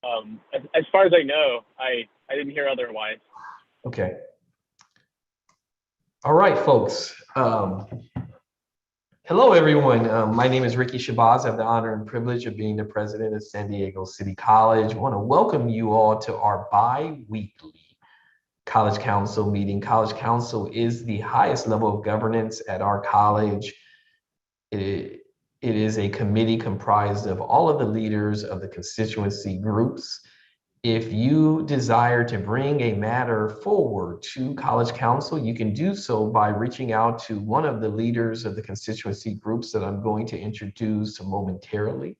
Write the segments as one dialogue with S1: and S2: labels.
S1: As far as I know, I didn't hear otherwise.
S2: Okay. All right, folks. Hello, everyone. My name is Ricky Shabazz. I have the honor and privilege of being the president of San Diego City College. I want to welcome you all to our bi-weekly College Council meeting. College Council is the highest level of governance at our college. It is a committee comprised of all of the leaders of the constituency groups. If you desire to bring a matter forward to College Council, you can do so by reaching out to one of the leaders of the constituency groups that I'm going to introduce momentarily.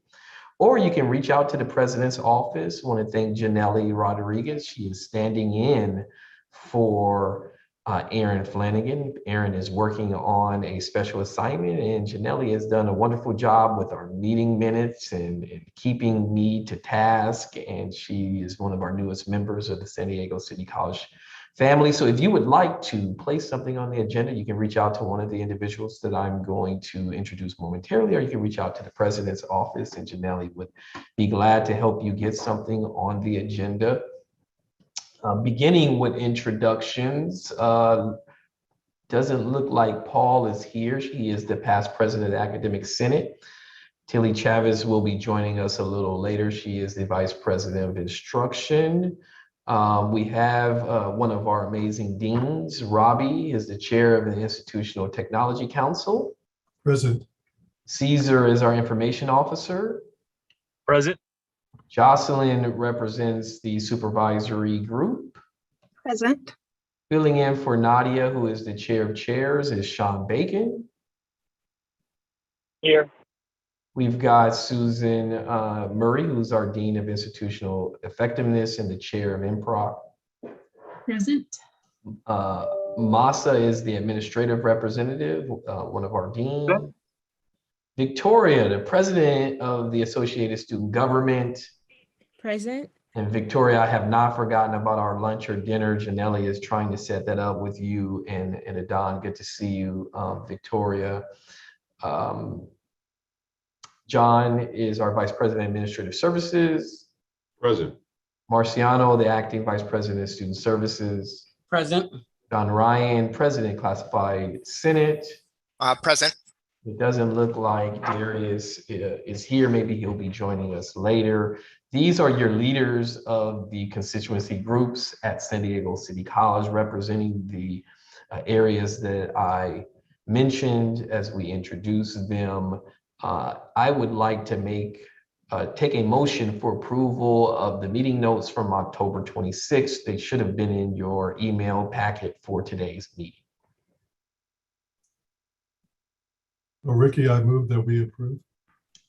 S2: Or you can reach out to the president's office. I want to thank Janelle Rodriguez. She is standing in for Aaron Flanagan. Aaron is working on a special assignment, and Janelle has done a wonderful job with our meeting minutes and keeping me to task. And she is one of our newest members of the San Diego City College family. So if you would like to place something on the agenda, you can reach out to one of the individuals that I'm going to introduce momentarily, or you can reach out to the president's office, and Janelle would be glad to help you get something on the agenda. Beginning with introductions, doesn't look like Paul is here. He is the past president of the Academic Senate. Tilly Chavez will be joining us a little later. She is the vice president of instruction. We have one of our amazing deans. Robbie is the chair of the Institutional Technology Council.
S3: Present.
S2: Caesar is our information officer.
S4: Present.
S2: Jocelyn represents the supervisory group.
S5: Present.
S2: Filling in for Nadia, who is the chair of chairs, is Sean Bacon.
S1: Here.
S2: We've got Susan Murray, who's our dean of institutional effectiveness and the chair of improv.
S6: Present.
S2: Masa is the administrative representative, one of our deans. Victoria, the president of the Associated Student Government.
S5: Present.
S2: And Victoria, I have not forgotten about our lunch or dinner. Janelle is trying to set that up with you and Adon. Good to see you, Victoria. John is our Vice President of Administrative Services.
S3: Present.
S2: Marciano, the Acting Vice President of Student Services.
S4: Present.
S2: Don Ryan, President Classified Senate.
S7: Present.
S2: It doesn't look like Darius is here. Maybe he'll be joining us later. These are your leaders of the constituency groups at San Diego City College, representing the areas that I mentioned as we introduce them. I would like to take a motion for approval of the meeting notes from October 26th. They should have been in your email packet for today's meeting.
S3: Well, Ricky, I move that we approve.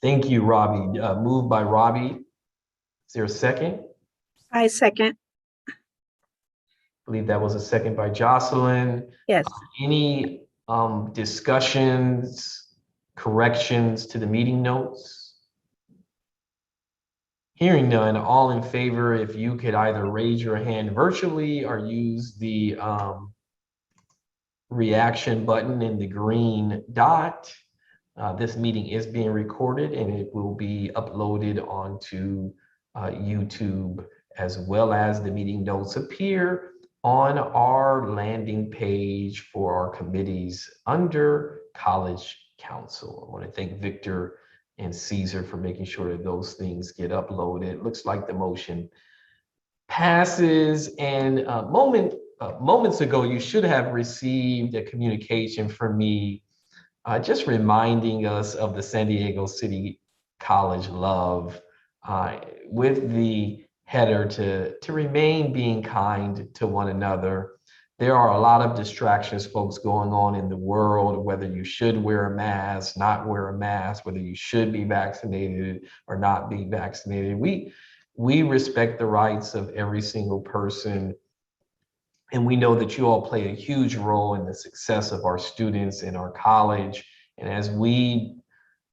S2: Thank you, Robbie. Moved by Robbie. Is there a second?
S5: I second.
S2: I believe that was a second by Jocelyn.
S5: Yes.
S2: Any discussions, corrections to the meeting notes? Hearing none, all in favor, if you could either raise your hand virtually or use the reaction button in the green dot. This meeting is being recorded and it will be uploaded onto YouTube, as well as the meeting notes appear on our landing page for our committees under College Council. I want to thank Victor and Caesar for making sure that those things get uploaded. It looks like the motion passes, and moments ago, you should have received a communication from me just reminding us of the San Diego City College love, with the header to remain being kind to one another. There are a lot of distractions, folks, going on in the world, whether you should wear a mask, not wear a mask, whether you should be vaccinated or not be vaccinated. We respect the rights of every single person. And we know that you all play a huge role in the success of our students in our college. And as we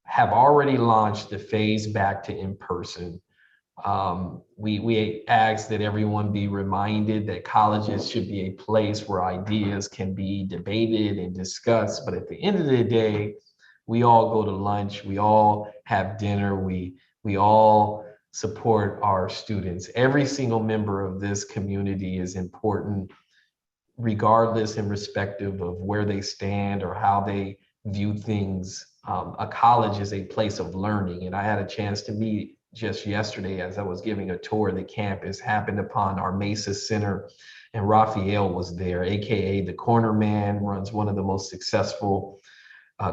S2: have already launched the phase back to in-person, we ask that everyone be reminded that colleges should be a place where ideas can be debated and discussed. But at the end of the day, we all go to lunch, we all have dinner, we all support our students. Every single member of this community is important, regardless and respective of where they stand or how they view things. A college is a place of learning, and I had a chance to meet just yesterday as I was giving a tour of the campus, happened upon our Mesa Center, and Raphael was there, AKA the corner man, runs one of the most successful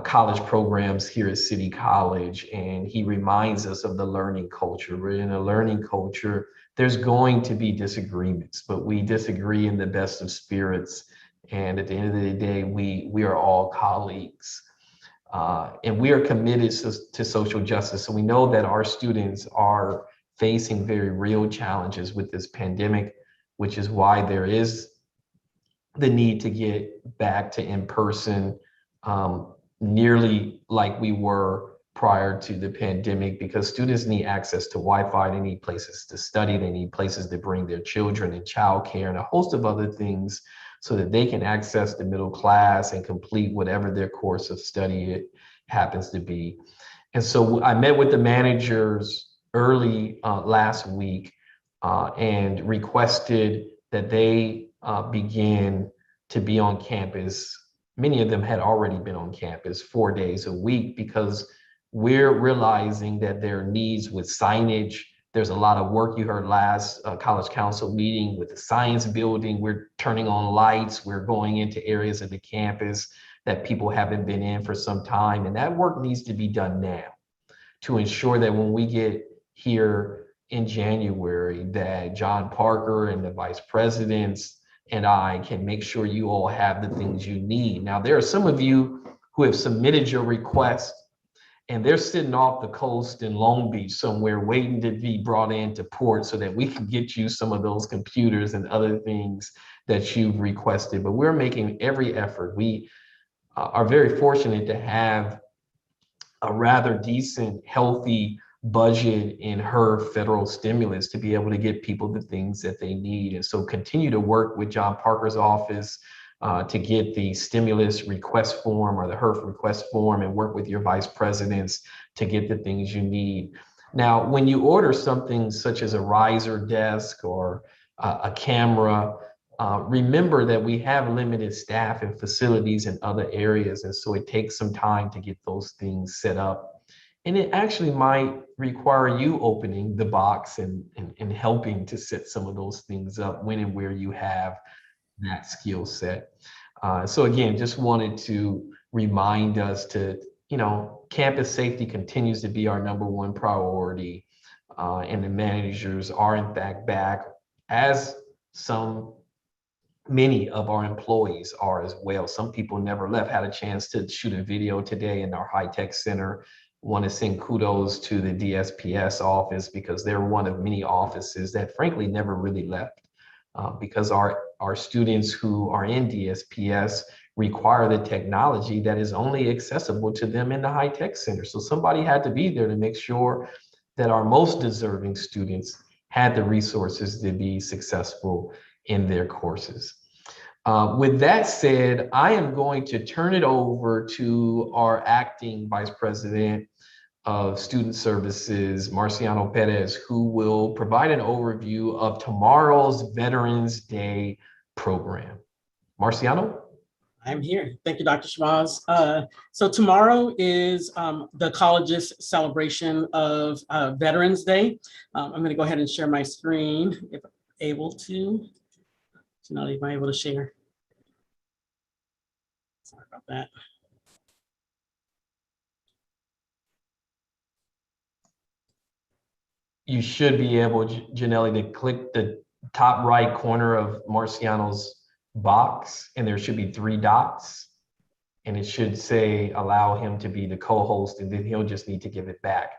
S2: college programs here at City College, and he reminds us of the learning culture. We're in a learning culture. There's going to be disagreements, but we disagree in the best of spirits. And at the end of the day, we are all colleagues. And we are committed to social justice. So we know that our students are facing very real challenges with this pandemic, which is why there is the need to get back to in-person, nearly like we were prior to the pandemic, because students need access to Wi-Fi, they need places to study, they need places to bring their children and childcare and a host of other things so that they can access the middle class and complete whatever their course of study it happens to be. And so I met with the managers early last week and requested that they begin to be on campus. Many of them had already been on campus 4 days a week, because we're realizing that there are needs with signage. There's a lot of work. You heard last college council meeting with the science building. We're turning on lights. We're going into areas of the campus that people haven't been in for some time. And that work needs to be done now to ensure that when we get here in January, that John Parker and the vice presidents and I can make sure you all have the things you need. Now, there are some of you who have submitted your request and they're sitting off the coast in Long Beach somewhere waiting to be brought into port so that we can get you some of those computers and other things that you've requested. But we're making every effort. We are very fortunate to have a rather decent, healthy budget in her federal stimulus to be able to get people the things that they need. And so continue to work with John Parker's office to get the stimulus request form or the HERF request form, and work with your vice presidents to get the things you need. Now, when you order something such as a riser desk or a camera, remember that we have limited staff and facilities in other areas. And so it takes some time to get those things set up. And it actually might require you opening the box and helping to set some of those things up when and where you have that skill set. So again, just wanted to remind us to, campus safety continues to be our #1 priority. And the managers are in fact back, as many of our employees are as well. Some people never left. Had a chance to shoot a video today in our high-tech center. Want to send kudos to the DSPS office, because they're one of many offices that frankly never really left, because our students who are in DSPS require the technology that is only accessible to them in the high-tech center. So somebody had to be there to make sure that our most deserving students had the resources to be successful in their courses. With that said, I am going to turn it over to our acting vice president of student services, Marciano Perez, who will provide an overview of tomorrow's Veterans Day program. Marciano?
S4: I'm here. Thank you, Dr. Shabazz. So tomorrow is the college's celebration of Veterans Day. I'm going to go ahead and share my screen if I'm able to. Not even able to share. Sorry about that.
S2: You should be able, Janelle, to click the top right corner of Marciano's box, and there should be 3 dots, and it should say allow him to be the co-host, and then he'll just need to give it back.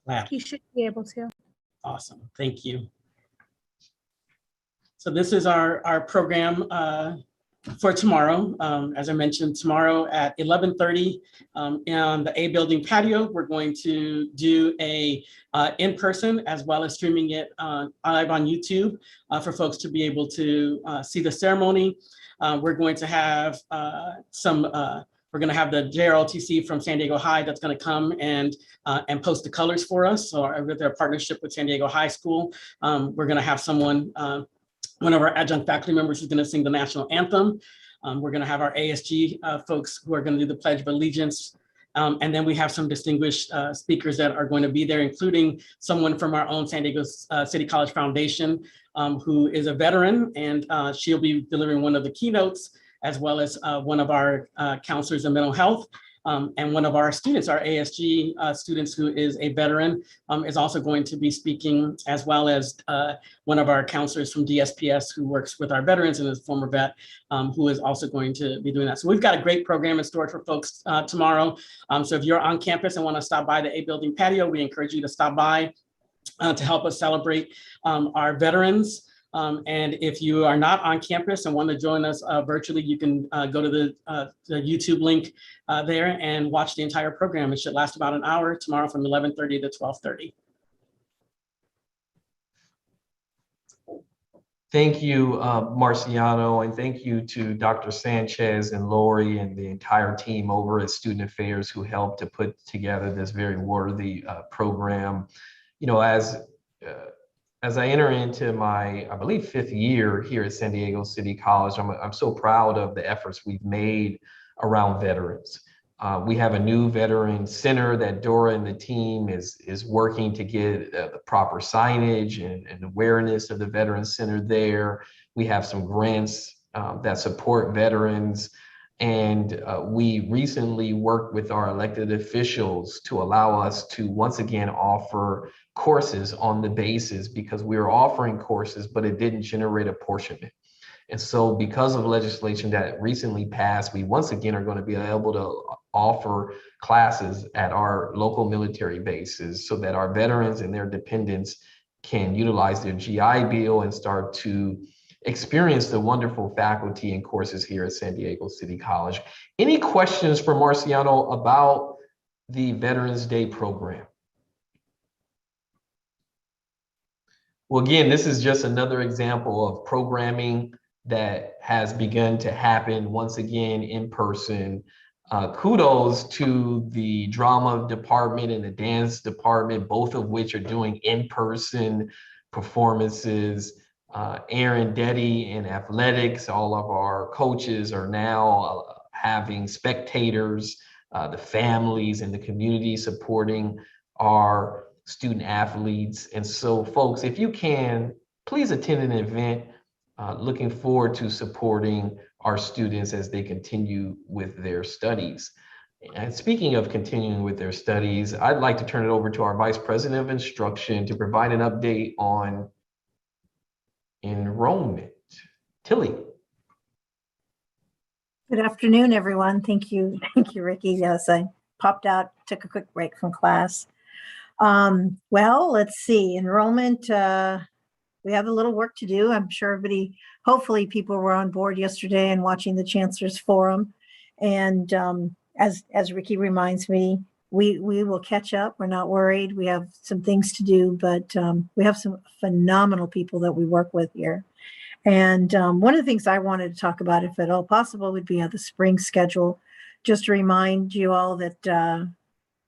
S4: Wow.
S5: You should be able to.
S4: Awesome. Thank you. So this is our program for tomorrow. As I mentioned, tomorrow at 11:30 in the A building patio, we're going to do a in-person as well as streaming it live on YouTube for folks to be able to see the ceremony. We're going to have we're We're going to have the JROTC from San Diego High that's going to come and post the colors for us. So with our partnership with San Diego High School, we're going to have someone, one of our adjunct faculty members who's going to sing the national anthem. We're going to have our ASG folks who are going to do the Pledge of Allegiance. And then we have some distinguished speakers that are going to be there, including someone from our own San Diego City College Foundation, who is a veteran, and she'll be delivering one of the keynotes, as well as one of our counselors in mental health. And one of our students, our ASG students, who is a veteran, is also going to be speaking, as well as one of our counselors from DSPS who works with our veterans and is a former vet, who is also going to be doing that. So we've got a great program in store for folks tomorrow. So if you're on campus and want to stop by the A building patio, we encourage you to stop by to help us celebrate our veterans. And if you are not on campus and want to join us virtually, you can go to the YouTube link there and watch the entire program. It should last about an hour tomorrow from 11:30 to 12:30.
S2: Thank you, Marciano, and thank you to Dr. Sanchez and Lori and the entire team over at Student Affairs who helped to put together this very worthy program. You know, as I enter into my, I believe, 5th year here at San Diego City College, I'm so proud of the efforts we've made around veterans. We have a new veteran center that Dora and the team is working to get the proper signage and awareness of the veteran center there. We have some grants that support veterans. And we recently worked with our elected officials to allow us to once again offer courses on the basis, because we were offering courses, but it didn't generate apportionment. And so because of legislation that recently passed, we once again are going to be able to offer classes at our local military bases so that our veterans and their dependents can utilize their GI Bill and start to experience the wonderful faculty and courses here at San Diego City College. Any questions for Marciano about the Veterans Day program? Well, again, this is just another example of programming that has begun to happen once again in person. Kudos to the drama department and the dance department, both of which are doing in-person performances. Aaron Deddy in athletics, all of our coaches are now having spectators, the families and the community supporting our student athletes. And so folks, if you can, please attend an event. Looking forward to supporting our students as they continue with their studies. And speaking of continuing with their studies, I'd like to turn it over to our Vice President of Instruction to provide an update on enrollment. Tilly.
S7: Good afternoon, everyone. Thank you. Thank you, Ricky. Yes, I popped out, took a quick break from class. Well, let's see. Enrollment, we have a little work to do. I'm sure everybody, hopefully people were on board yesterday and watching the Chancellor's Forum. And as Ricky reminds me, we will catch up. We're not worried. We have some things to do, but we have some phenomenal people that we work with here. And one of the things I wanted to talk about, if at all possible, would be the spring schedule. Just to remind you all that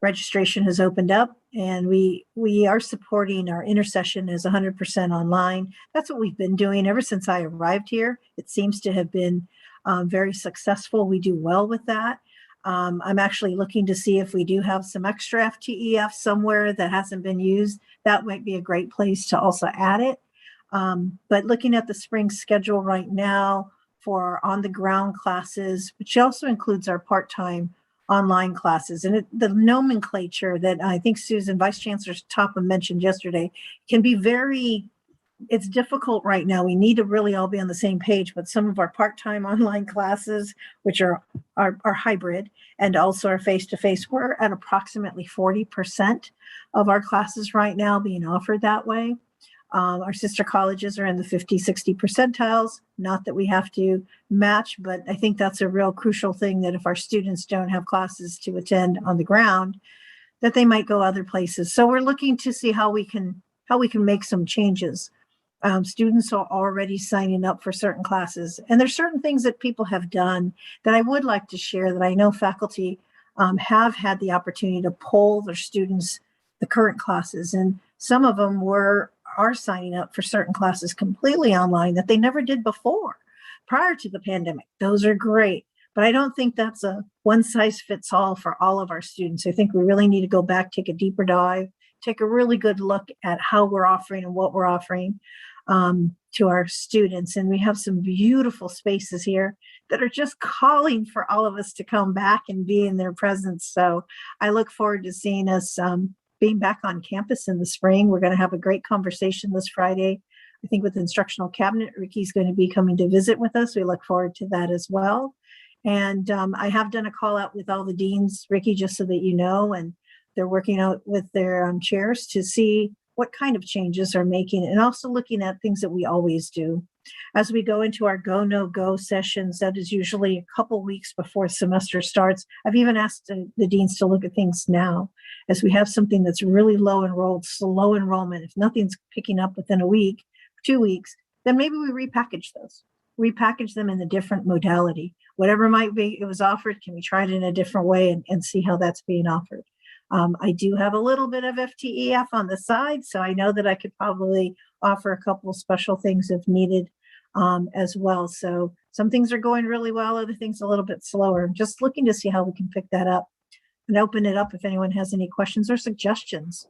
S7: registration has opened up, and we are supporting our intercession as 100% online. That's what we've been doing ever since I arrived here. It seems to have been very successful. We do well with that. I'm actually looking to see if we do have some extra FTEF somewhere that hasn't been used. That might be a great place to also add it. But looking at the spring schedule right now for our on-the-ground classes, which also includes our part-time online classes, and the nomenclature that I think Susan, Vice Chancellor Topham, mentioned yesterday can be it's difficult right now. We need to really all be on the same page, but some of our part-time online classes, which are hybrid, and also our face-to-face, we're at approximately 40% of our classes right now being offered that way. Our sister colleges are in the 50, 60 percentiles. Not that we have to match, but I think that's a real crucial thing, that if our students don't have classes to attend on the ground, that they might go other places. So we're looking to see how we can make some changes. Students are already signing up for certain classes, and there's certain things that people have done that I would like to share that I know faculty have had the opportunity to poll their students, the current classes, and some of them are signing up for certain classes completely online that they never did before prior to the pandemic. Those are great, but I don't think that's a one size fits all for all of our students. I think we really need to go back, take a deeper dive, take a really good look at how we're offering and what we're offering to our students. And we have some beautiful spaces here that are just calling for all of us to come back and be in their presence. So I look forward to seeing us being back on campus in the spring. We're going to have a great conversation this Friday. I think with the instructional cabinet, Ricky's going to be coming to visit with us. We look forward to that as well. And I have done a call out with all the deans, Ricky, just so that you know, and they're working out with their chairs to see what kind of changes are making, and also looking at things that we always do. As we go into our go, no go sessions, that is usually a couple weeks before semester starts. I've even asked the deans to look at things now as we have something that's really low enrollment. If nothing's picking up within a week, 2 weeks, then maybe we repackage them in a different modality. Whatever might be, it was offered, can we try it in a different way and see how that's being offered? I do have a little bit of FTEF on the side, so I know that I could probably offer a couple of special things if needed as well. So some things are going really well, other things a little bit slower. I'm just looking to see how we can pick that up and open it up if anyone has any questions or suggestions.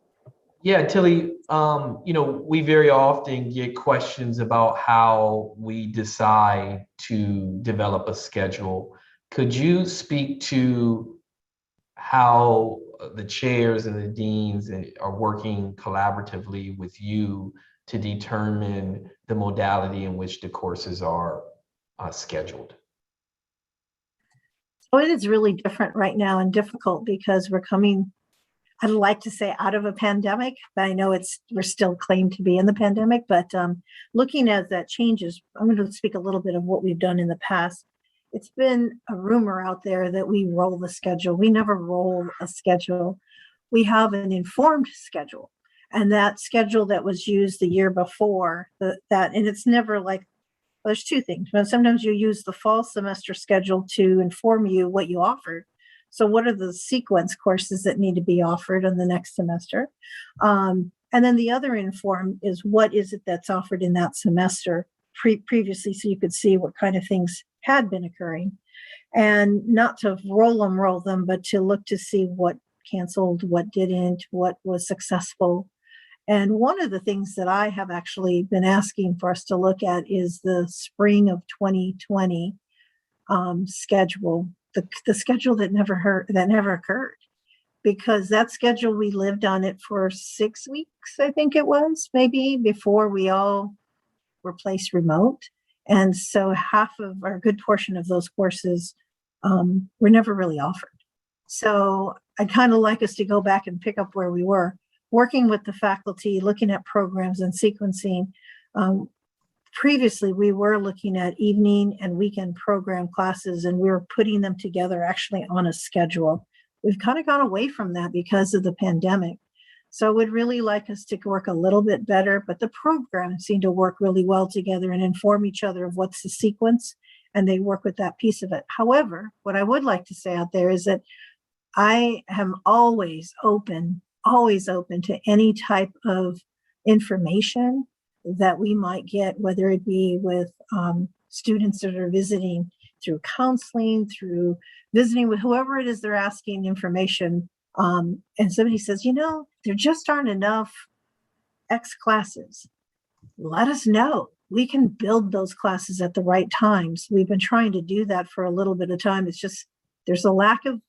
S2: Yeah, Tilly, we very often get questions about how we decide to develop a schedule. Could you speak to how the chairs and the deans are working collaboratively with you to determine the modality in which the courses are scheduled?
S7: So it is really different right now and difficult because we're coming, I'd like to say, out of a pandemic, but I know we're still claimed to be in the pandemic. But looking at that changes, I'm going to speak a little bit of what we've done in the past. It's been a rumor out there that we roll the schedule. We never roll a schedule. We have an informed schedule, and that schedule that was used the year before and it's never like, well, there's two things. Sometimes you use the fall semester schedule to inform you what you offered. So what are the sequence courses that need to be offered in the next semester? And then the other inform is what is it that's offered in that semester previously, so you could see what kind of things had been occurring, and not to roll them, but to look to see what canceled, what didn't, what was successful. And one of the things that I have actually been asking for us to look at is the spring of 2020 schedule, the schedule that never occurred, because that schedule, we lived on it for 6 weeks, I think it was, maybe, before we all were placed remote. And so half of our good portion of those courses were never really offered. So I'd kind of like us to go back and pick up where we were, working with the faculty, looking at programs and sequencing. Previously, we were looking at evening and weekend program classes, and we were putting them together actually on a schedule. We've kind of gone away from that because of the pandemic. So I would really like us to work a little bit better, but the programs seem to work really well together and inform each other of what's the sequence, and they work with that piece of it. However, what I would like to say out there is that I am always open to any type of information that we might get, whether it be with students that are visiting through counseling, through visiting with whoever it is they're asking information. And somebody says, there just aren't enough X classes. Let us know. We can build those classes at the right times. We've been trying to do that for a little bit of time. It's just, there's a lack of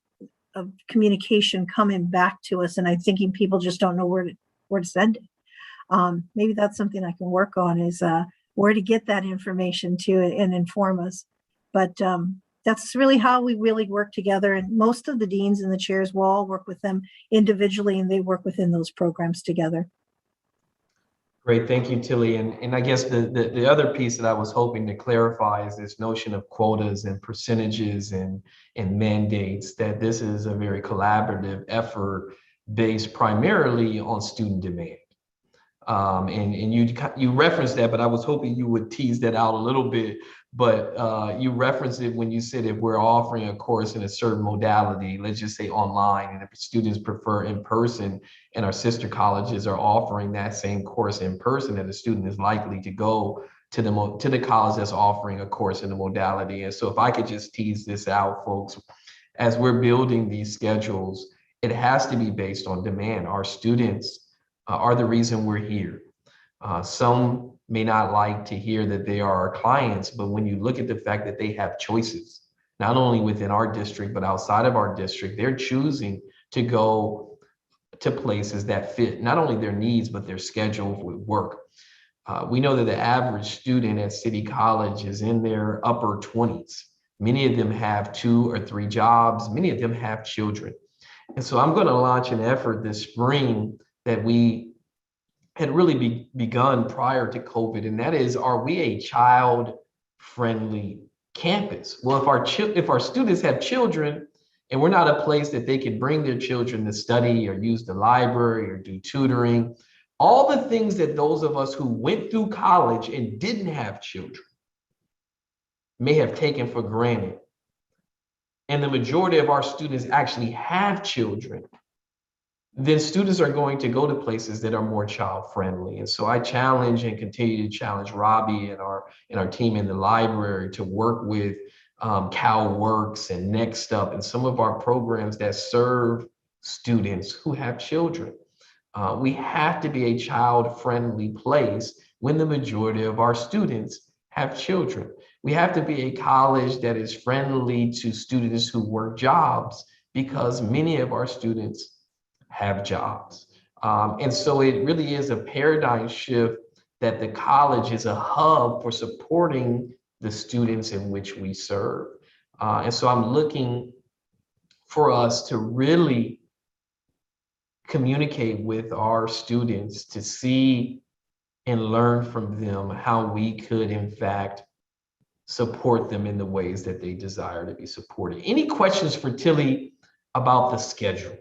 S7: communication coming back to us. And I'm thinking people just don't know where to send it. Maybe that's something I can work on, is where to get that information to and inform us. But that's really how we really work together. And most of the deans and the chairs will all work with them individually, and they work within those programs together.
S2: Great, thank you, Tilly. And I guess the other piece that I was hoping to clarify is this notion of quotas and percentages and mandates, that this is a very collaborative effort based primarily on student demand. And you referenced that, but I was hoping you would tease that out a little bit. But you referenced it when you said if we're offering a course in a certain modality, let's just say online, and if students prefer in person, and our sister colleges are offering that same course in person, that the student is likely to go to the college that's offering a course in the modality. And so if I could just tease this out, folks, as we're building these schedules, it has to be based on demand. Our students are the reason we're here. Some may not like to hear that they are our clients, but when you look at the fact that they have choices, not only within our district, but outside of our district, they're choosing to go to places that fit not only their needs, but their schedule with work. We know that the average student at City College is in their upper 20s. Many of them have 2 or 3 jobs. Many of them have children. And so I'm going to launch an effort this spring that we had really begun prior to COVID, and that is, are we a child-friendly campus? Well, if our students have children and we're not a place that they can bring their children to study or use the library or do tutoring, all the things that those of us who went through college and didn't have children may have taken for granted, and the majority of our students actually have children, then students are going to go to places that are more child-friendly. And so I challenge and continue to challenge Robbie and our team in the library to work with CalWorks and Next Up and some of our programs that serve students who have children. We have to be a child-friendly place when the majority of our students have children. We have to be a college that is friendly to students who work jobs, because many of our students have jobs. And so it really is a paradigm shift that the college is a hub for supporting the students in which we serve. And so I'm looking for us to really communicate with our students to see and learn from them how we could, in fact, support them in the ways that they desire to be supported. Any questions for Tilly about the schedule?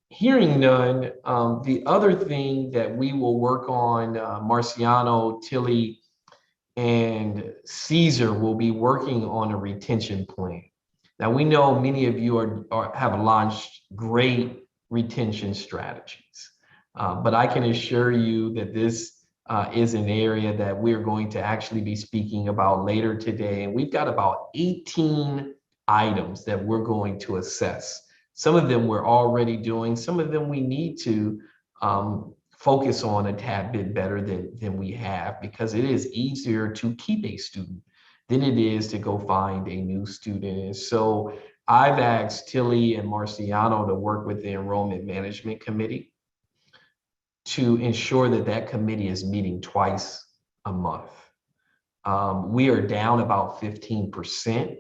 S2: Hearing none, the other thing that we will work on, Marciano, Tilly, and Caesar will be working on a retention plan. Now, we know many of you have launched great retention strategies, but I can assure you that this is an area that we're going to actually be speaking about later today. And we've got about 18 items that we're going to assess. Some of them we're already doing, some of them we need to focus on a tad bit better than we have, because it is easier to keep a student than it is to go find a new student. And so I've asked Tilly and Marciano to work with the Enrollment Management Committee to ensure that that committee is meeting twice a month. We are down about 15%.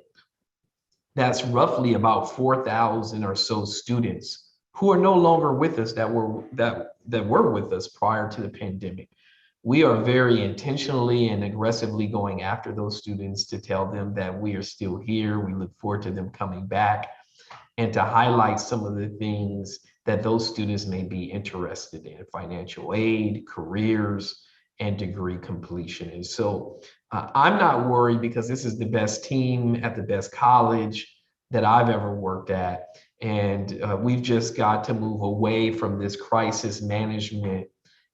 S2: That's roughly about 4,000 or so students who are no longer with us that were with us prior to the pandemic. We are very intentionally and aggressively going after those students to tell them that we are still here. We look forward to them coming back, and to highlight some of the things that those students may be interested in: financial aid, careers, and degree completion. And so I'm not worried, because this is the best team at the best college that I've ever worked at. And we've just got to move away from this crisis management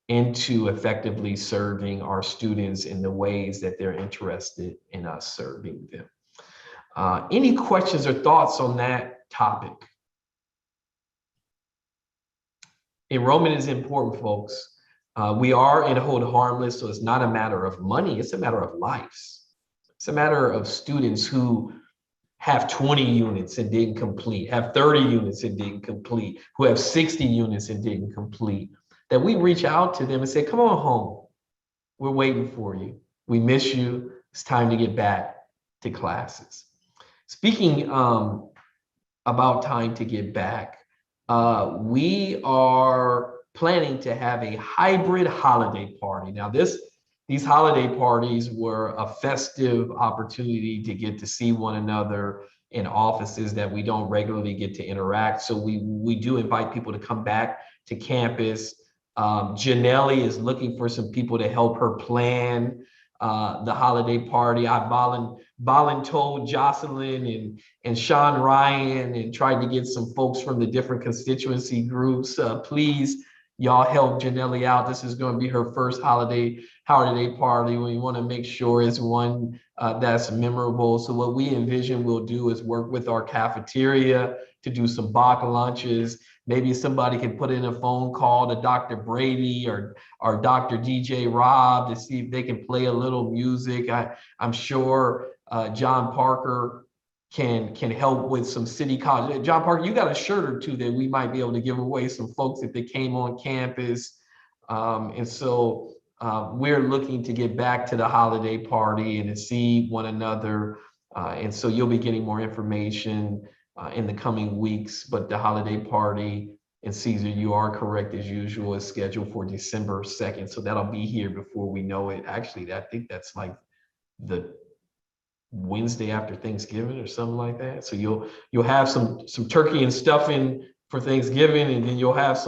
S2: into effectively serving our students in the ways that they're interested in us serving them. Any questions or thoughts on that topic? Enrollment is important, folks. We are in Hold Harmless, so it's not a matter of money, it's a matter of lives. It's a matter of students who have 20 units and didn't complete, have 30 units and didn't complete, who have 60 units and didn't complete, that we reach out to them and say, come on home. We're waiting for you. We miss you. It's time to get back to classes. Speaking about time to get back, we are planning to have a hybrid holiday party. Now, these holiday parties were a festive opportunity to get to see one another, in offices that we don't regularly get to interact. So we do invite people to come back to campus. Janelli is looking for some people to help her plan the holiday party. I voluntold Jocelyn and Sean Ryan and tried to get some folks from the different constituency groups. Please, y'all help Janelli out. This is going to be her first holiday party. We want to make sure it's one that's memorable. So what we envision we'll do is work with our cafeteria to do some Bach lunches. Maybe somebody can put in a phone call to Dr. Brady or Dr. DJ Rob to see if they can play a little music. I'm sure John Parker can help with some city college. John Parker, you got a shirt or two that we might be able to give away some folks if they came on campus. And so we're looking to get back to the holiday party and to see one another. And so you'll be getting more information in the coming weeks, but the holiday party, and Caesar, you are correct as usual, is scheduled for December 2nd. So that'll be here before we know it. Actually, I think that's like the Wednesday after Thanksgiving or something like that. So you'll have some turkey and stuffing for Thanksgiving, and then you'll have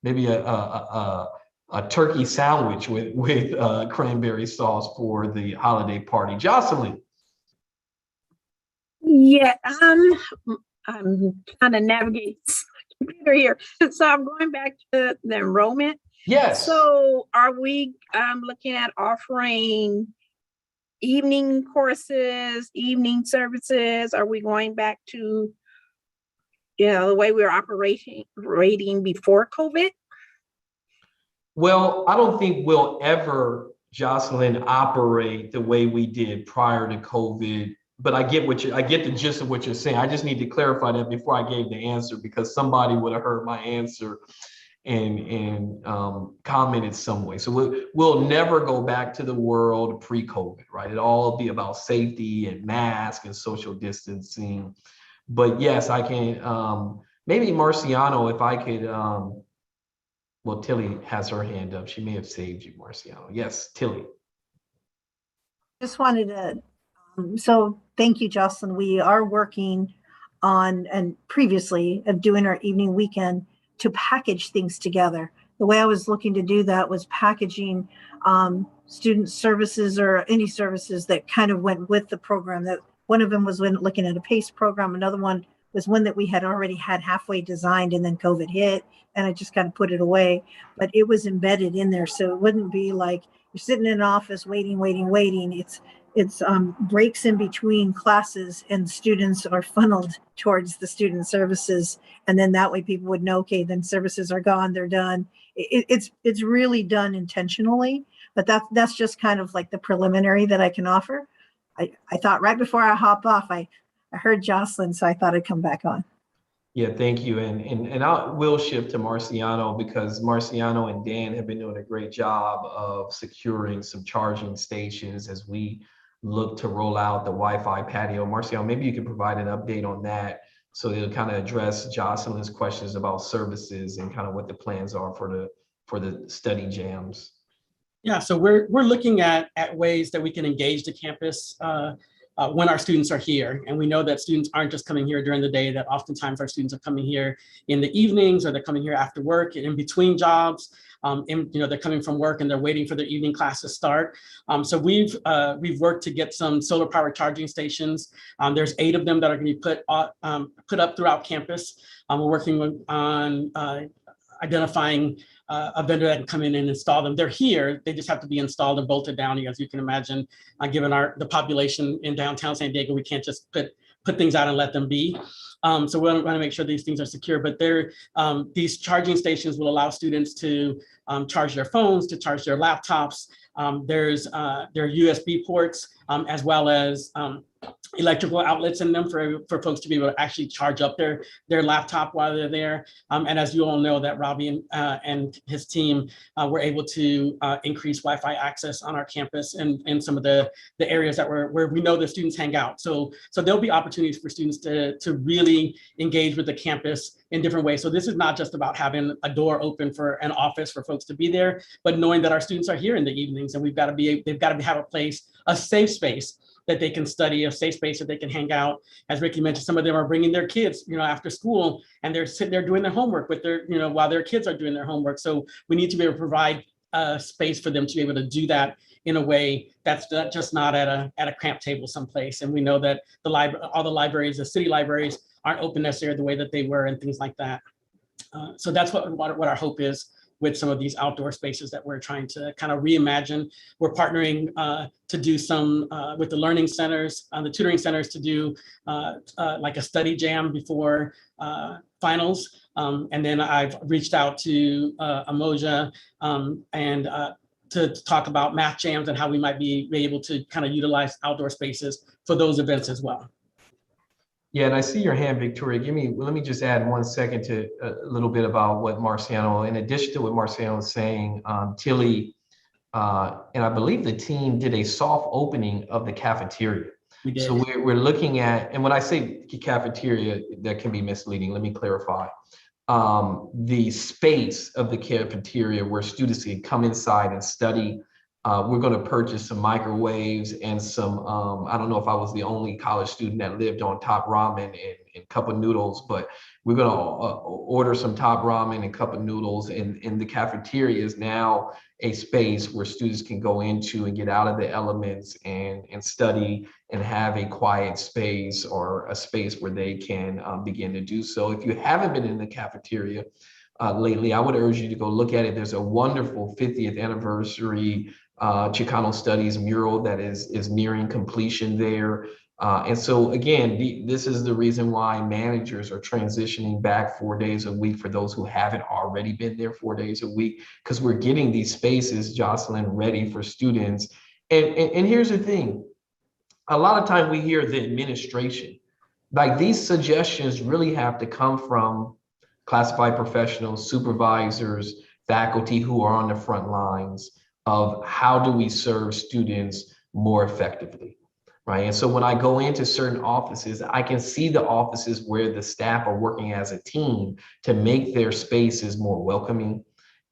S2: maybe a turkey sandwich with cranberry sauce for the holiday party. Jocelyn.
S5: Yeah, I'm trying to navigate the computer here. So I'm going back to the enrollment.
S2: Yes.
S5: So are we looking at offering evening courses, evening services? Are we going back to, the way we were operating before COVID?
S2: Well, I don't think we'll ever, Jocelyn, operate the way we did prior to COVID. But I get the gist of what you're saying. I just need to clarify that before I gave the answer, because somebody would have heard my answer and commented some way. So we'll never go back to the world pre-COVID, right? It'll all be about safety and mask and social distancing. But yes, I can, maybe Marciano, if I could, well, Tilly has her hand up. She may have saved you, Marciano. Yes, Tilly.
S7: Just wanted to, so thank you, Jocelyn. We are working on, and previously of doing our evening weekend to package things together. The way I was looking to do that was packaging student services or any services that kind of went with the program. That one of them was when looking at a PACE program. Another one was one that we had already had halfway designed, and then COVID hit and I just kind of put it away, but it was embedded in there. So it wouldn't be like you're sitting in an office waiting. It's breaks in between classes, and students are funneled towards the student services. And then that way people would know, okay, then services are gone, they're done. It's really done intentionally, but that's just kind of like the preliminary that I can offer. I thought right before I hop off, I heard Jocelyn, so I thought I'd come back on.
S2: Yeah, thank you. And I will shift to Marciano, because Marciano and Dan have been doing a great job of securing some charging stations as we look to roll out the Wi-Fi patio. Marciano, maybe you can provide an update on that, so it'll kind of address Jocelyn's questions about services and kind of what the plans are for the study jams.
S4: Yeah, so we're looking at ways that we can engage the campus when our students are here. And we know that students aren't just coming here during the day, that oftentimes our students are coming here in the evenings, or they're coming here after work and in between jobs. They're coming from work and they're waiting for their evening class to start. So we've worked to get some solar power charging stations. There's 8 of them that are going to be put up throughout campus. We're working on identifying a vendor that can come in and install them. They're here, they just have to be installed and bolted down. As you can imagine, given the population in downtown San Diego, we can't just put things out and let them be. So we want to make sure these things are secure, but these charging stations will allow students to charge their phones, to charge their laptops. There are USB ports, as well as electrical outlets in them for folks to be able to actually charge up their laptop while they're there. And as you all know, that Robbie and his team were able to increase Wi-Fi access on our campus and in some of the areas where we know the students hang out. So there'll be opportunities for students to really engage with the campus in different ways. So this is not just about having a door open for an office for folks to be there, but knowing that our students are here in the evenings, and they've got to have a place, a safe space that they can study, a safe space that they can hang out. As Ricky mentioned, some of them are bringing their kids, after school, and they're sitting there doing their homework with their, while their kids are doing their homework. So we need to be able to provide space for them to be able to do that in a way that's not at a cramped table someplace. And we know that all the libraries, the city libraries, aren't open necessarily the way that they were and things like that. So that's what our hope is with some of these outdoor spaces that we're trying to kind of reimagine. We're partnering to do some with the learning centers, the tutoring centers, to do like a study jam before finals. And then I've reached out to Amoja and to talk about math jams and how we might be able to kind of utilize outdoor spaces for those events as well.
S2: Yeah, and I see your hand, Victoria. Let me just add 1 second to a little bit about what Marciano, in addition to what Marciano is saying, Tilly, and I believe the team did a soft opening of the cafeteria.
S4: We did.
S2: So we're looking at, and when I say cafeteria, that can be misleading. Let me clarify. The space of the cafeteria where students can come inside and study. We're going to purchase some microwaves and some, I don't know if I was the only college student that lived on top ramen and cup of noodles, but we're going to order some top ramen and cup of noodles. And the cafeteria is now a space where students can go into and get out of the elements and study and have a quiet space, or a space where they can begin to do so. If you haven't been in the cafeteria lately, I would urge you to go look at it. There's a wonderful 50th anniversary Chicano Studies mural that is nearing completion there. And so again, this is the reason why managers are transitioning back 4 days a week for those who haven't already been there 4 days a week, because we're getting these spaces, Jocelyn, ready for students. And here's the thing. A lot of time we hear the administration, like these suggestions really have to come from classified professionals, supervisors, faculty who are on the front lines of how do we serve students more effectively, right? And so when I go into certain offices, I can see the offices where the staff are working as a team to make their spaces more welcoming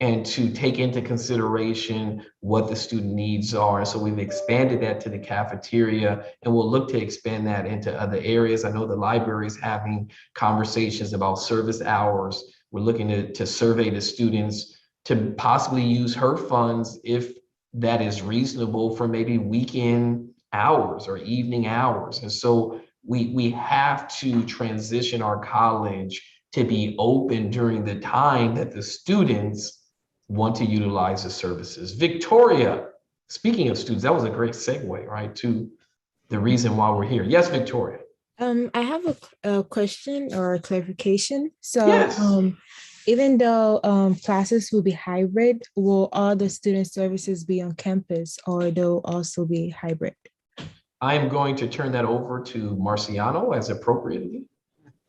S2: and to take into consideration what the student needs are. And so we've expanded that to the cafeteria, and we'll look to expand that into other areas. I know the library is having conversations about service hours. We're looking to survey the students to possibly use her funds, if that is reasonable, for maybe weekend hours or evening hours. And so we have to transition our college to be open during the time that the students want to utilize the services. Victoria, speaking of students, that was a great segue, right, to the reason why we're here. Yes, Victoria.
S8: I have a question or a clarification. So
S2: Yes.
S8: Even though classes will be hybrid, will all the student services be on campus, or they'll also be hybrid?
S2: I am going to turn that over to Marciano as appropriately.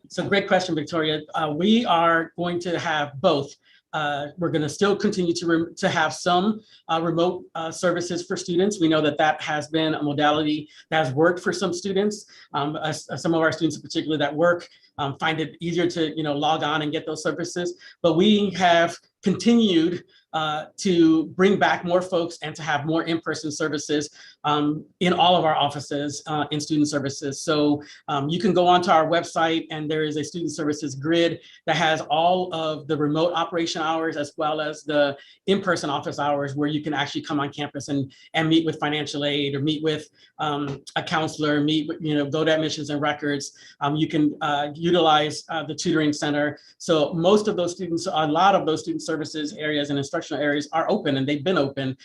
S4: So great question, Victoria. We are going to have both. We're going to still continue to have some remote services for students. We know that has been a modality that has worked for some students. Some of our students in particular that work find it easier to log on and get those services. But we have continued to bring back more folks and to have more in-person services in all of our offices in student services. So you can go onto our website, and there is a student services grid that has all of the remote operation hours as well as the in-person office hours, where you can actually come on campus and meet with financial aid, or meet with a counselor, meet with, go to admissions and records. You can utilize the tutoring center. So most of those students, a lot of those student services areas and instructional areas are open, and they've been open.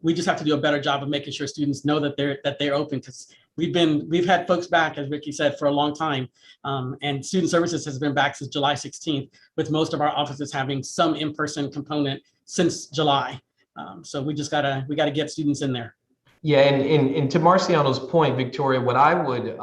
S4: We just have to do a better job of making sure students know that they're open, because we've had folks back, as Ricky said, for a long time. And student services has been back since July 16th, with most of our offices having some in-person component since July. So we gotta get students in there.
S2: Yeah, and to Marciano's point, Victoria, what I would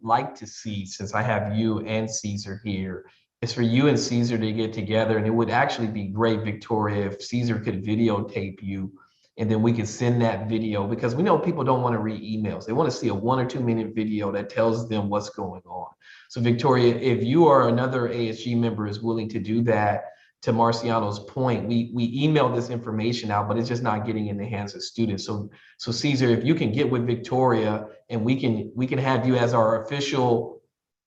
S2: like to see, since I have you and Caesar here, is for you and Caesar to get together. And it would actually be great, Victoria, if Caesar could videotape you, and then we could send that video, because we know people don't want to read emails. They want to see a 1 or 2 minute video that tells them what's going on. So Victoria, if you or another ASG member is willing to do that, to Marciano's point, we emailed this information out, but it's just not getting in the hands of students. So Caesar, if you can get with Victoria and we can have you as our official,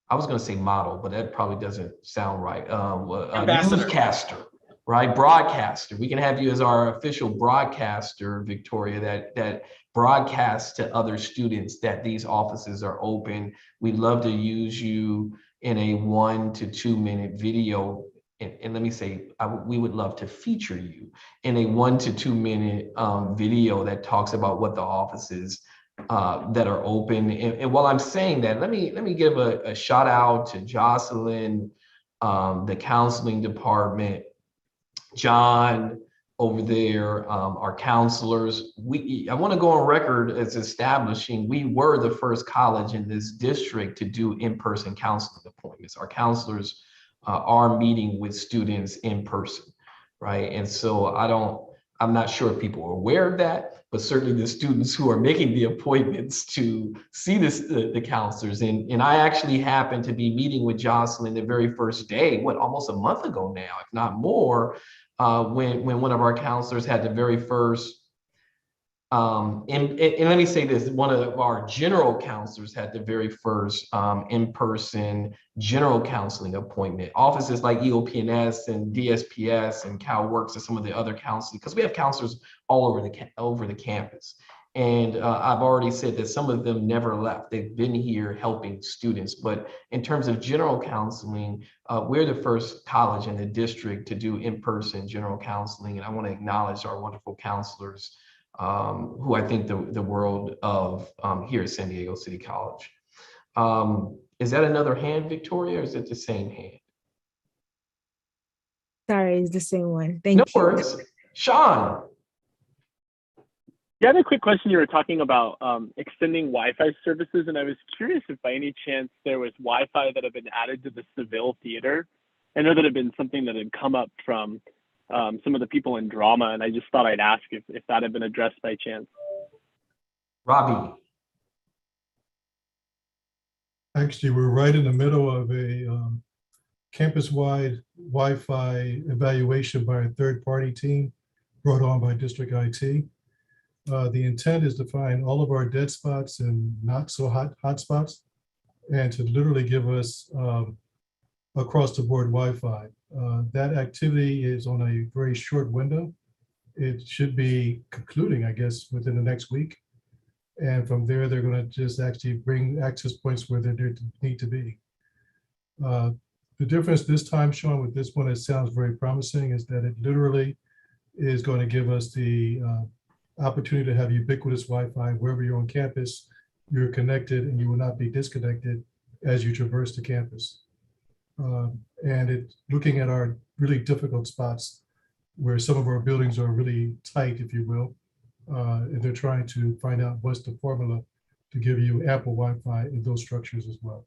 S2: I was going to say model, but that probably doesn't sound right. Newscaster, right? Broadcaster. We can have you as our official broadcaster, Victoria, that broadcasts to other students that these offices are open. We'd love to use you in a 1 to 2 minute video. And let me say, we would love to feature you in a 1 to 2 minute video that talks about what the offices that are open. And while I'm saying that, let me give a shout out to Jocelyn, the counseling department, John over there, our counselors. I want to go on record as establishing we were the first college in this district to do in-person counseling appointments. Our counselors are meeting with students in person, right? And so I'm not sure if people are aware of that, but certainly the students who are making the appointments to see the counselors. And I actually happened to be meeting with Jocelyn the very first day, almost a month ago now, if not more, when one of our counselors had the very first, and let me say this, one of our general counselors had the very first in-person general counseling appointment. Offices like EOP&S and DSPS and CalWorks and some of the other counseling, because we have counselors all over the campus. And I've already said that some of them never left. They've been here helping students. But in terms of general counseling, we're the first college in the district to do in-person general counseling. And I want to acknowledge our wonderful counselors who I think the world of here at San Diego City College. Is that another hand, Victoria, or is it the same hand?
S8: Sorry, it's the same one. Thank you.
S2: No worries. Sean.
S1: Yeah, I had a quick question. You were talking about extending Wi-Fi services, and I was curious if by any chance there was Wi-Fi that had been added to the Seville Theater. I know that had been something that had come up from some of the people in drama, and I just thought I'd ask if that had been addressed by chance.
S2: Robbie.
S3: Actually, we're right in the middle of a campus-wide Wi-Fi evaluation by a third-party team brought on by District IT. The intent is to find all of our dead spots and not so hot spots, and to literally give us across the board Wi-Fi. That activity is on a very short window. It should be concluding, I guess, within the next week. And from there, they're going to just actually bring access points where they need to be. The difference this time, Sean, with this one, it sounds very promising, is that it literally is going to give us the opportunity to have ubiquitous Wi-Fi wherever you're on campus. You're connected and you will not be disconnected as you traverse the campus. And it's looking at our really difficult spots where some of our buildings are really tight, if you will. And they're trying to find out what's the formula to give you ample Wi-Fi in those structures as well.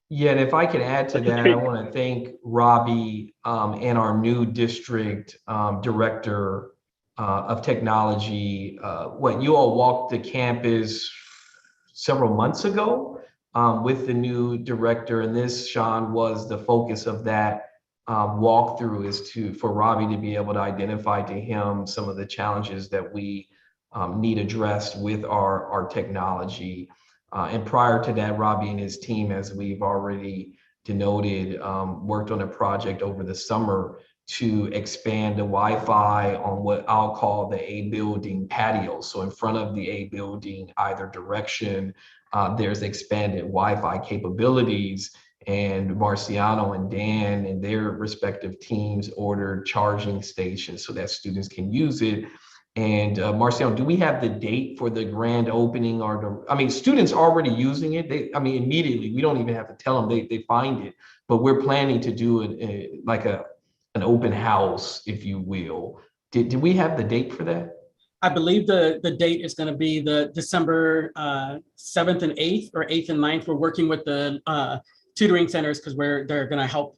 S2: Yeah, and if I could add to that, I want to thank Robbie and our new district director of technology. You all walked the campus several months ago with the new director, and this, Sean, was the focus of that walkthrough, is for Robbie to be able to identify to him some of the challenges that we need addressed with our technology. And prior to that, Robbie and his team, as we've already denoted, worked on a project over the summer to expand the Wi-Fi on what I'll call the A building patio. So in front of the A building, either direction, there's expanded Wi-Fi capabilities. And Marciano and Dan and their respective teams ordered charging stations so that students can use it. And Marciano, do we have the date for the grand opening? Students already using it. Immediately, we don't even have to tell them, they find it, but we're planning to do it like an open house, if you will. Did we have the date for that?
S4: I believe the date is going to be the December 7th and 8th, or 8th and 9th. We're working with the tutoring centers because they're going to help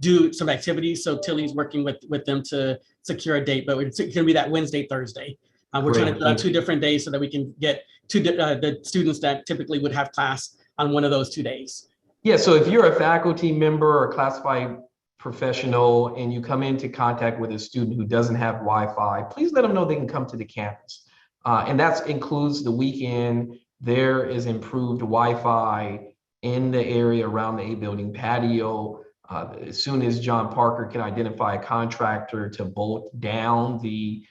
S4: do some activities. So Tilly's working with them to secure a date, but it's going to be that Wednesday, Thursday. We're trying to do 2 different days so that we can get the students that typically would have class on one of those 2 days.
S2: Yeah, so if you're a faculty member or classified professional and you come into contact with a student who doesn't have Wi-Fi, please let them know they can come to the campus. And that includes the weekend. There is improved Wi-Fi in the area around the A building patio. As soon as John Parker can identify a contractor to bolt down the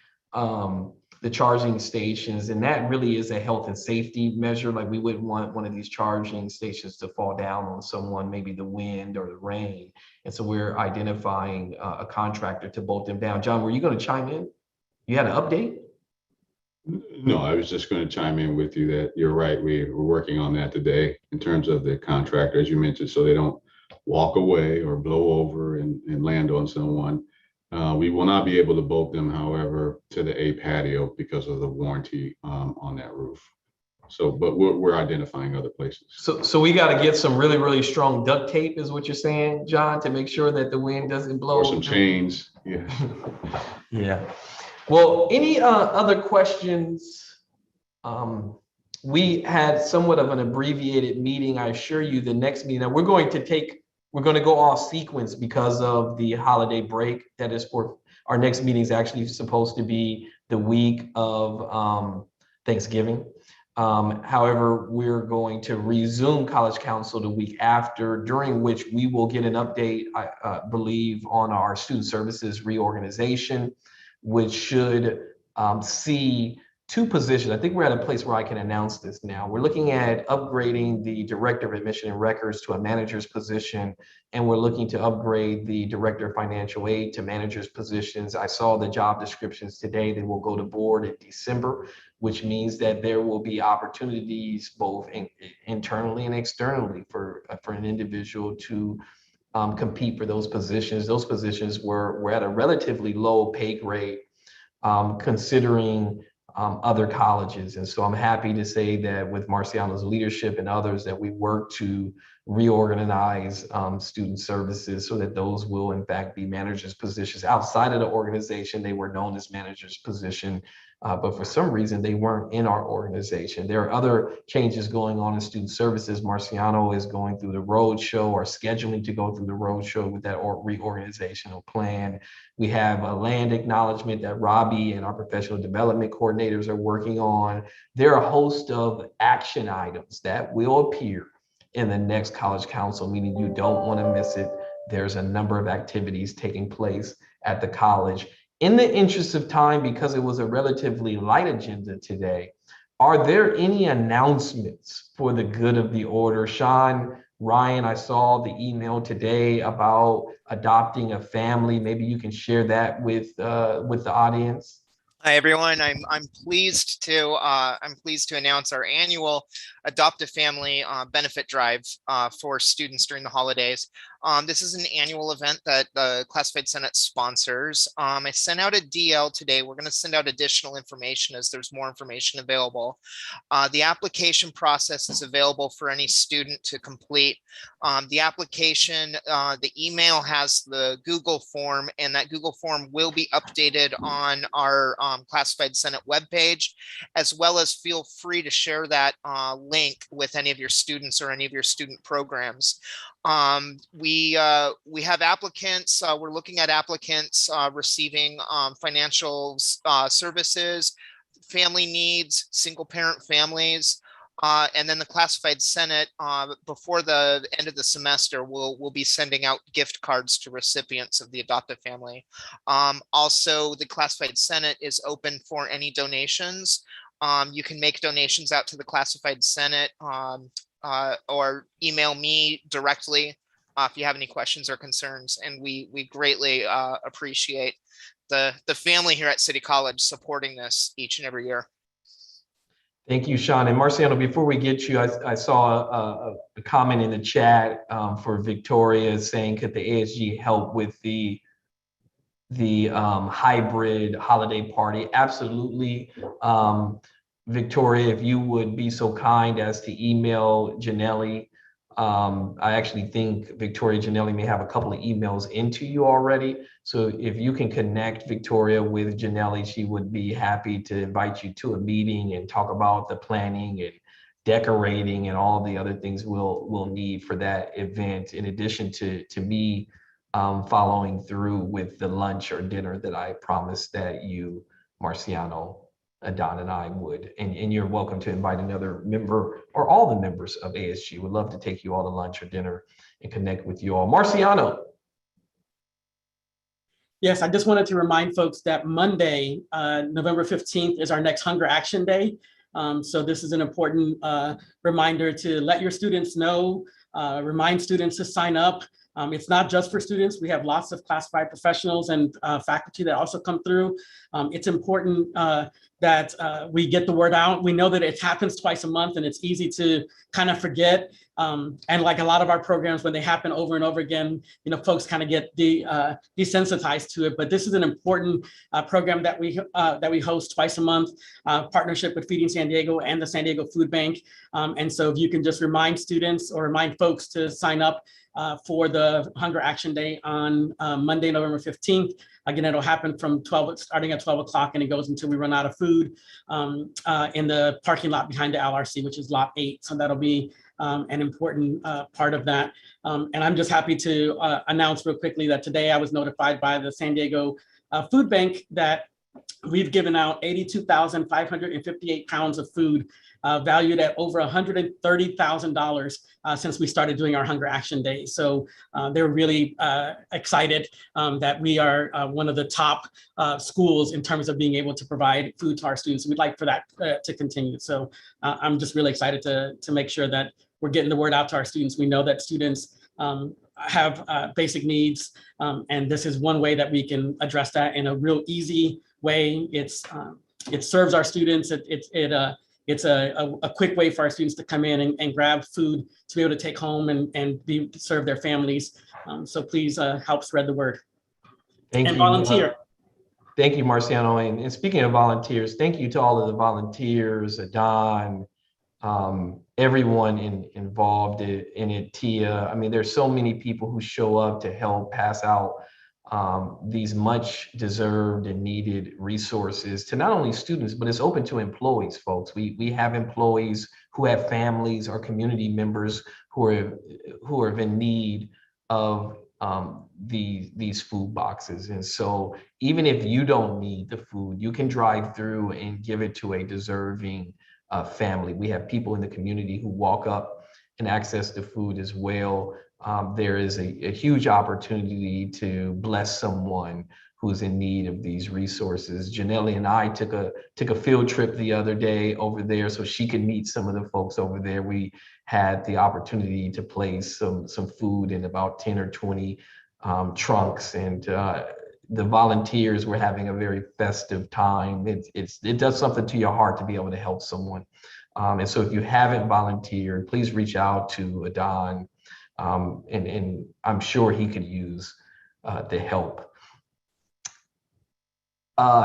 S2: charging stations, and that really is a health and safety measure. Like we wouldn't want one of these charging stations to fall down on someone, maybe the wind or the rain. And so we're identifying a contractor to bolt them down. John, were you going to chime in? You had an update?
S9: No, I was just going to chime in with you that you're right. We're working on that today in terms of the contractor, as you mentioned, so they don't walk away or blow over and land on someone. We will not be able to bolt them, however, to the A patio because of the warranty on that roof. So, but we're identifying other places.
S2: So we got to get some really, really strong duct tape, is what you're saying, John, to make sure that the wind doesn't blow.
S9: Or some chains. Yeah.
S2: Yeah. Well, any other questions? We had somewhat of an abbreviated meeting. I assure you the next meeting, now we're going to go off sequence because of the holiday break. That is for our next meeting is actually supposed to be the week of Thanksgiving. However, we're going to resume College Council the week after, during which we will get an update, I believe, on our student services reorganization, which should see two positions. I think we're at a place where I can announce this now. We're looking at upgrading the Director of Admission and Records to a manager's position, and we're looking to upgrade the Director of Financial Aid to manager's positions. I saw the job descriptions today. They will go to board in December, which means that there will be opportunities both internally and externally for an individual to compete for those positions. Those positions were at a relatively low pay grade, considering other colleges. And so I'm happy to say that with Marciano's leadership and others that we work to reorganize student services so that those will in fact be managers' positions. Outside of the organization, they were known as managers' position, but for some reason they weren't in our organization. There are other changes going on in student services. Marciano is going through the roadshow or scheduling to go through the roadshow with that reorganizational plan. We have a land acknowledgement that Robbie and our professional development coordinators are working on. There are a host of action items that will appear in the next College Council meeting. You don't want to miss it. There's a number of activities taking place at the college. In the interest of time, because it was a relatively light agenda today, are there any announcements for the good of the order? Sean, Ryan, I saw the email today about adopting a family. Maybe you can share that with the audience.
S10: Hi everyone. I'm pleased to announce our annual Adopt a Family benefit drive for students during the holidays. This is an annual event that the Classified Senate sponsors. I sent out a DL today. We're going to send out additional information as there's more information available. The application process is available for any student to complete. The application, the email has the Google form, and that Google form will be updated on our Classified Senate webpage, as well as feel free to share that link with any of your students or any of your student programs. We have applicants. We're looking at applicants receiving financial services, family needs, single parent families, and then the Classified Senate before the end of the semester will be sending out gift cards to recipients of the Adopt a Family. Also, the Classified Senate is open for any donations. You can make donations out to the Classified Senate or email me directly if you have any questions or concerns. And we greatly appreciate the family here at City College supporting this each and every year.
S2: Thank you, Sean. And Marciano, before we get you, I saw a comment in the chat for Victoria saying, could the ASG help with the hybrid holiday party? Absolutely. Victoria, if you would be so kind as to email Janelli. I actually think Victoria Janelli may have a couple of emails into you already. So if you can connect Victoria with Janelli, she would be happy to invite you to a meeting and talk about the planning and decorating and all the other things we'll need for that event, in addition to me following through with the lunch or dinner that I promised that you, Marciano, Adon, and I would. And you're welcome to invite another member or all the members of ASG. Would love to take you all to lunch or dinner and connect with you all. Marciano.
S4: Yes, I just wanted to remind folks that Monday, November 15th is our next Hunger Action Day. So this is an important reminder to let your students know, remind students to sign up. It's not just for students. We have lots of classified professionals and faculty that also come through. It's important that we get the word out. We know that it happens twice a month and it's easy to kind of forget. And like a lot of our programs, when they happen over and over again, folks kind of get desensitized to it. But this is an important program that we host twice a month, partnership with Feeding San Diego and the San Diego Food Bank. And so if you can just remind students or remind folks to sign up for the Hunger Action Day on Monday, November 15th. Again, it'll happen from starting at 12 o'clock, and it goes until we run out of food in the parking lot behind the LRC, which is lot 8. So that'll be an important part of that. And I'm just happy to announce real quickly that today I was notified by the San Diego Food Bank that we've given out 82,558 pounds of food valued at over $130,000 since we started doing our Hunger Action Day. So they're really excited that we are one of the top schools in terms of being able to provide food to our students. We'd like for that to continue. So I'm just really excited to make sure that we're getting the word out to our students. We know that students have basic needs, and this is one way that we can address that in a real easy way. It serves our students. It's a quick way for our students to come in and grab food to be able to take home and serve their families. So please help spread the word.
S2: Thank
S4: and
S2: you.
S4: Volunteer.
S2: Thank you, Marciano. And speaking of volunteers, thank you to all of the volunteers, Adon, everyone involved in it, Tia. I mean, there's so many people who show up to help pass out these much deserved and needed resources to not only students, but it's open to employees, folks. We have employees who have families or community members who are in need of these food boxes. And so even if you don't need the food, you can drive through and give it to a deserving family. We have people in the community who walk up and access the food as well. There is a huge opportunity to bless someone who's in need of these resources. Janelle and I took a field trip the other day over there so she could meet some of the folks over there. We had the opportunity to place some food in about 10 or 20 trunks, and the volunteers were having a very festive time. It does something to your heart to be able to help someone. And so if you haven't volunteered, please reach out to Adon. And I'm sure he could use the help.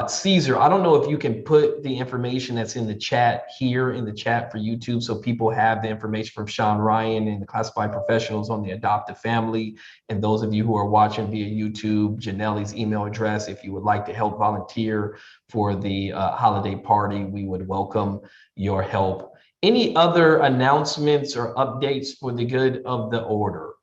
S2: Caesar, I don't know if you can put the information that's in the chat here in the chat for YouTube so people have the information from Sean Ryan and the classified professionals on the adoptive family. And those of you who are watching via YouTube, Janelle's email address, if you would like to help volunteer for the holiday party, we would welcome your help. Any other announcements or updates for the good of the order?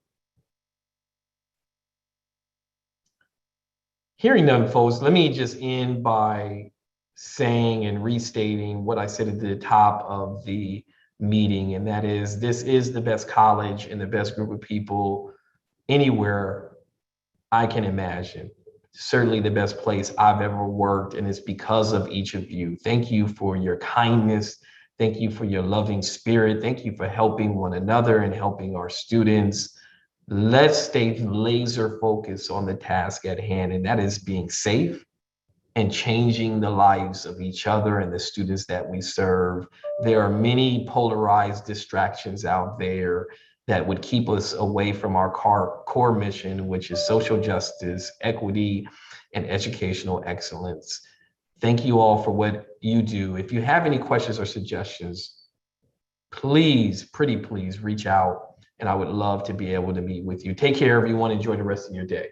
S2: Hearing none, folks, let me just end by saying and restating what I said at the top of the meeting, and that is, this is the best college and the best group of people anywhere I can imagine. Certainly the best place I've ever worked, and it's because of each of you. Thank you for your kindness. Thank you for your loving spirit. Thank you for helping one another and helping our students. Let's stay laser focused on the task at hand, and that is being safe and changing the lives of each other and the students that we serve. There are many polarized distractions out there that would keep us away from our core mission, which is social justice, equity, and educational excellence. Thank you all for what you do. If you have any questions or suggestions, please, pretty please reach out, and I would love to be able to meet with you. Take care, everyone. Enjoy the rest of your day.